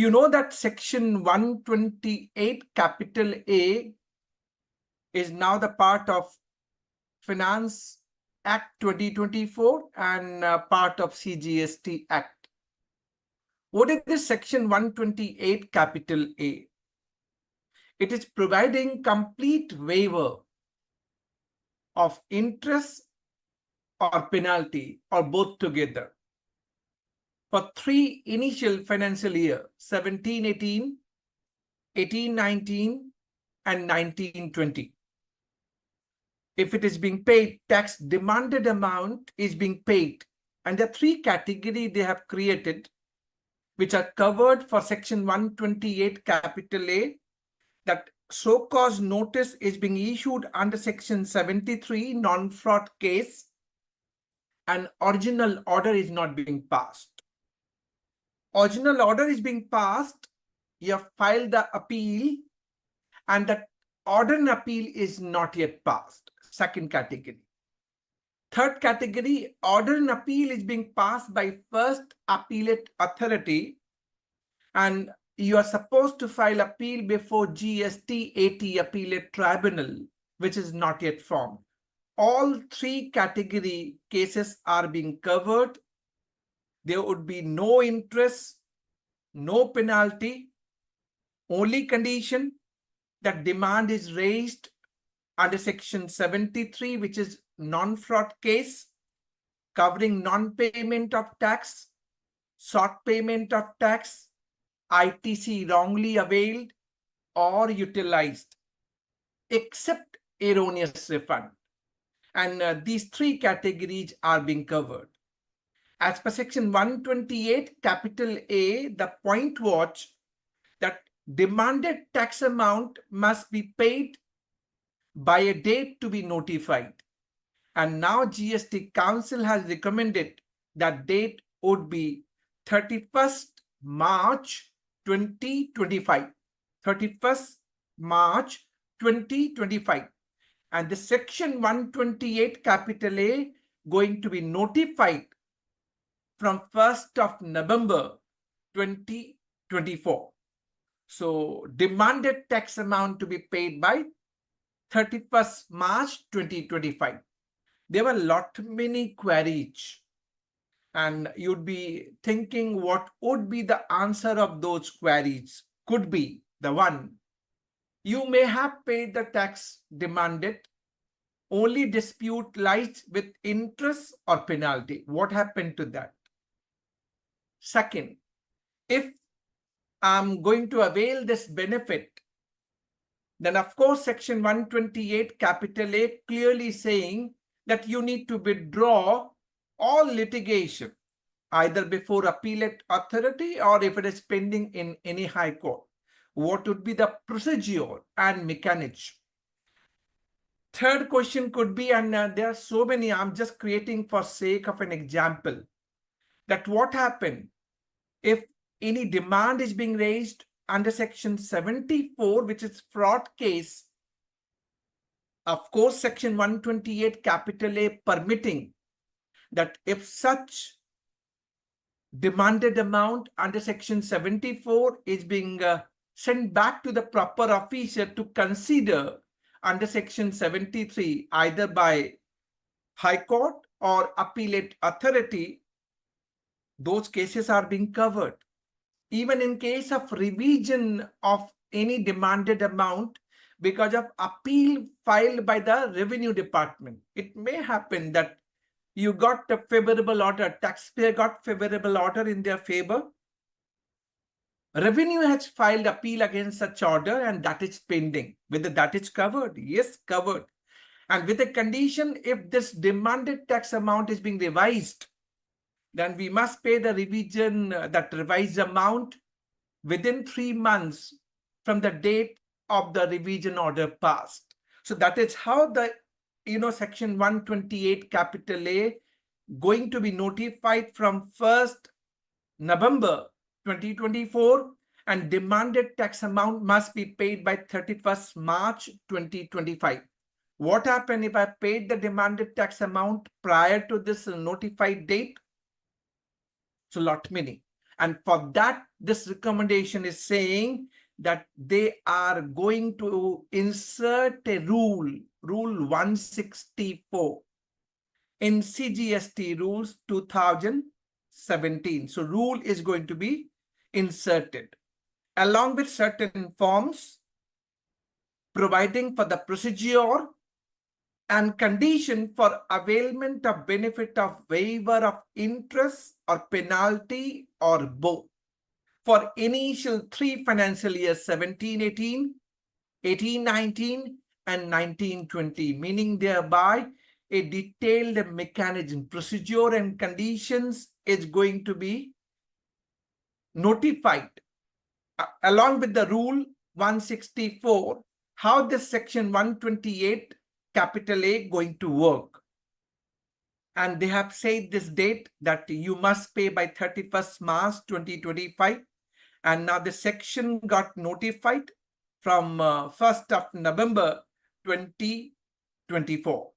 You know that section 128 capital A is now the part of Finance Act 2024 and part of CGST Act. What is this section 128 capital A? It is providing complete waiver of interest or penalty or both together for 3 initial financial year, 17-18, 18-19, and 19-20. If it is being paid, tax demanded amount is being paid. And the 3 categories they have created, which are covered for section 128 capital A, that so-cause notice is being issued under section 73 non-fraud case and original order is not being passed. Original order is being passed, you have filed the appeal and that order in appeal is not yet passed. Second category. Third category, order in appeal is being passed by first Appellate Authority and you are supposed to file appeal before GST Appellate Tribunal, which is not yet formed. All 3 category cases are being covered. There would be no interest, no penalty, only condition that demand is raised under section 73, which is non-fraud case, covering non-payment of tax, short payment of tax, ITC wrongly availed or utilized, except erroneous refund. And these 3 categories are being covered. As per section 128 capital A, the point was that demanded tax amount must be paid by a date to be notified. And now GST Council has recommended that date would be 31st March 2025. 31st March 2025. And the section 128 capital A going to be notified from 1st of November 2024. So demanded tax amount to be paid by 31st March 2025. There were many queries and you'd be thinking what would be the answer of those queries. Could be the one, you may have paid the tax demanded, only dispute lies with interest or penalty. What happened to that? Second, if I'm going to avail this benefit, then of course section 128 capital A clearly saying that you need to withdraw all litigation either before Appellate Authority or if it is pending in any high court. What would be the procedure and mechanism? Third question could be, and there are so many, I'm just creating for sake of an example, that what happened if any demand is being raised under section 74, which is fraud case. Of course, section 128 capital A permitting that if such demanded amount under section 74 is being sent back to the proper officer to consider under section 73, either by High Court or Appellate Authority, those cases are being covered. Even in case of revision of any demanded amount because of appeal filed by the Revenue Department, it may happen that you got a favorable order, taxpayer got favorable order in their favor. Revenue has filed appeal against such order and that is pending. Whether that is covered? Yes, covered. And with a condition, if this demanded tax amount is being revised, then we must pay the revision, that revised amount within 3 months from the date of the revision order passed. So that is how the, section 128 capital A going to be notified from 1st November 2024 and demanded tax amount must be paid by 31st March 2025. What happened if I paid the demanded tax amount prior to this notified date? So lot many. And for that, this recommendation is saying that they are going to insert a rule, Rule 164, in CGST Rules 2017. So rule is going to be inserted along with certain forms providing for the procedure and condition for availment of benefit of waiver of interest or penalty or both for initial 3 financial years 17-18, 18-19, and 19-20, meaning thereby a detailed mechanism, procedure, and conditions is going to be notified along with the Rule 164, how this Section 128 capital A going to work. And they have said this date that you must pay by 31st March 2025. And now the section got notified from 1st of November 2024.